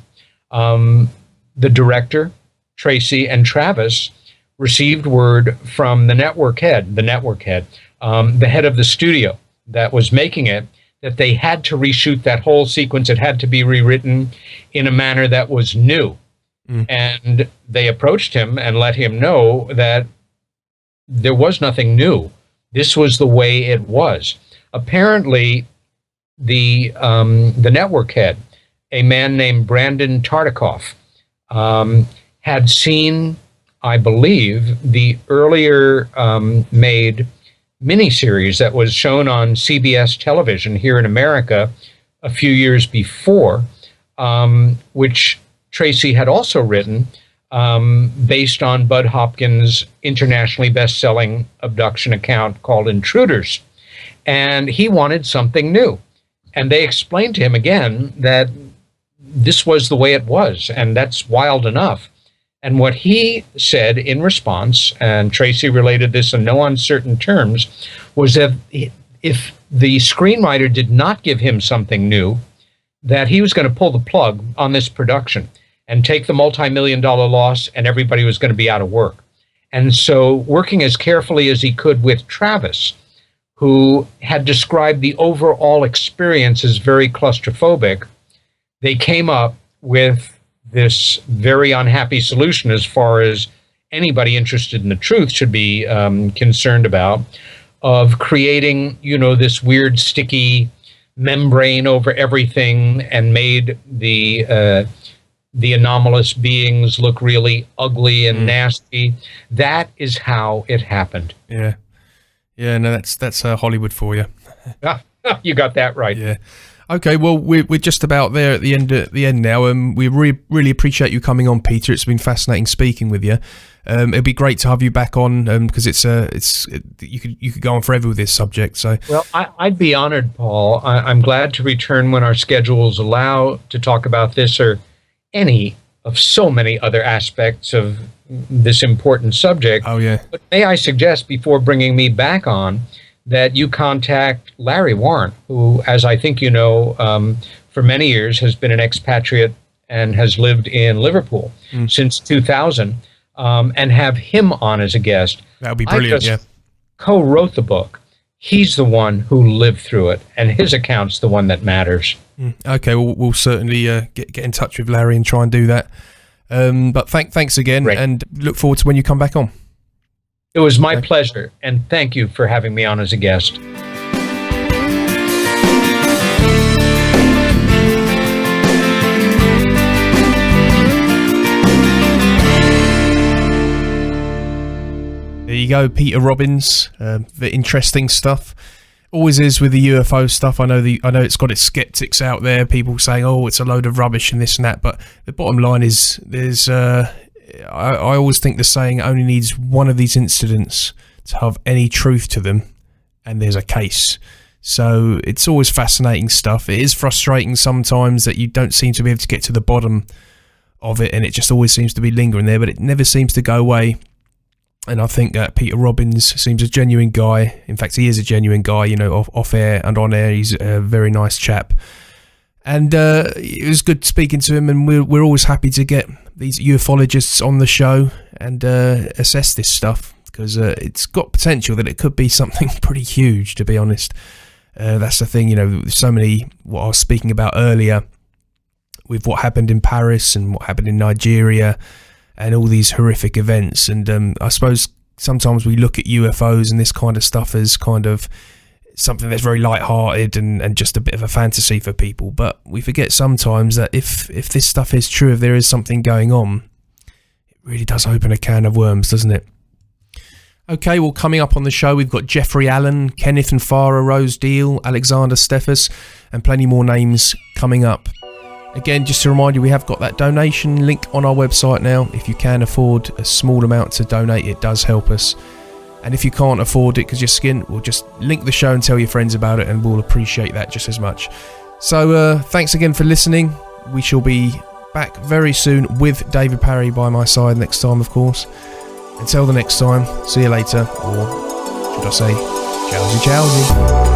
the director, Tracy, and Travis received word from the head, the head of the studio that was making it, that they had to reshoot that whole sequence. It had to be rewritten in a manner that was new. And they approached him and let him know that there was nothing new. This was the way it was. Apparently, the network head, a man named Brandon Tartikoff, had seen, I believe, the earlier made miniseries that was shown on CBS television here in America a few years before, which Tracy had also written, based on Bud Hopkins' internationally best-selling abduction account called Intruders. And he wanted something new. And they explained to him again that this was the way it was, and that's wild enough. And what he said in response, and Tracy related this in no uncertain terms, was that if the screenwriter did not give him something new, that he was going to pull the plug on this production and take the multi-million-dollar loss, and everybody was going to be out of work. And so, working as carefully as he could with Travis, who had described the overall experience as very claustrophobic, they came up with this very unhappy solution as far as anybody interested in the truth should be concerned about, of creating, this weird sticky membrane over everything, and made the anomalous beings look really ugly and nasty. That is how it happened. Yeah. Yeah, no, that's Hollywood for you. You got that right. Yeah. Okay, well, we're just about there at the end now, and we really appreciate you coming on, Peter. It's been fascinating speaking with you. It'd be great to have you back on, because you could go on forever with this subject. So, well, I'd be honored, Paul. I'm glad to return when our schedules allow to talk about this or any of so many other aspects of this important subject. Oh yeah. But may I suggest, before bringing me back on, that you contact Larry Warren, who, as I think you know, for many years has been an expatriate and has lived in Liverpool since 2000, and have him on as a guest. That would be brilliant. I just co-wrote the book. He's the one who lived through it, and his account's the one that matters. Okay, we'll certainly get in touch with Larry and try and do that. But thanks again, and look forward to when you come back on. It was my pleasure, and thank you for having me on as a guest. There you go, Peter Robbins. The interesting stuff. Always is with the UFO stuff. I know it's got its skeptics out there, people saying, "Oh, it's a load of rubbish and this and that." But the bottom line is, there's. I always think the saying only needs one of these incidents to have any truth to them, and there's a case. So it's always fascinating stuff. It is frustrating sometimes that you don't seem to be able to get to the bottom of it, and it just always seems to be lingering there, but it never seems to go away. And I think that Peter Robbins seems a genuine guy. In fact, he is a genuine guy, off air and on air. He's a very nice chap. And it was good speaking to him, and we're always happy to get these ufologists on the show and assess this stuff, because it's got potential that it could be something pretty huge, to be honest. That's the thing, so many, what I was speaking about earlier, with what happened in Paris and what happened in Nigeria and all these horrific events. And I suppose sometimes we look at UFOs and this kind of stuff as kind of something that's very light-hearted and just a bit of a fantasy for people, but we forget sometimes that if this stuff is true, if there is something going on, it Really does open a can of worms, doesn't it? Okay, well, coming up on the show, we've got Jeffrey Allen, Kenneth and Farah Rose Deal, Alexander Steffes, and plenty more names coming up. Again, just to remind you, we have got that donation link on our website now. If you can afford a small amount to donate, it does help us. And if you can't afford it because you're skint, we'll just link the show and tell your friends about it, and we'll appreciate that just as much. So thanks again for listening. We shall be back very soon with David Parry by my side next time, of course. Until the next time, see you later, or should I say, chowsy chowsy.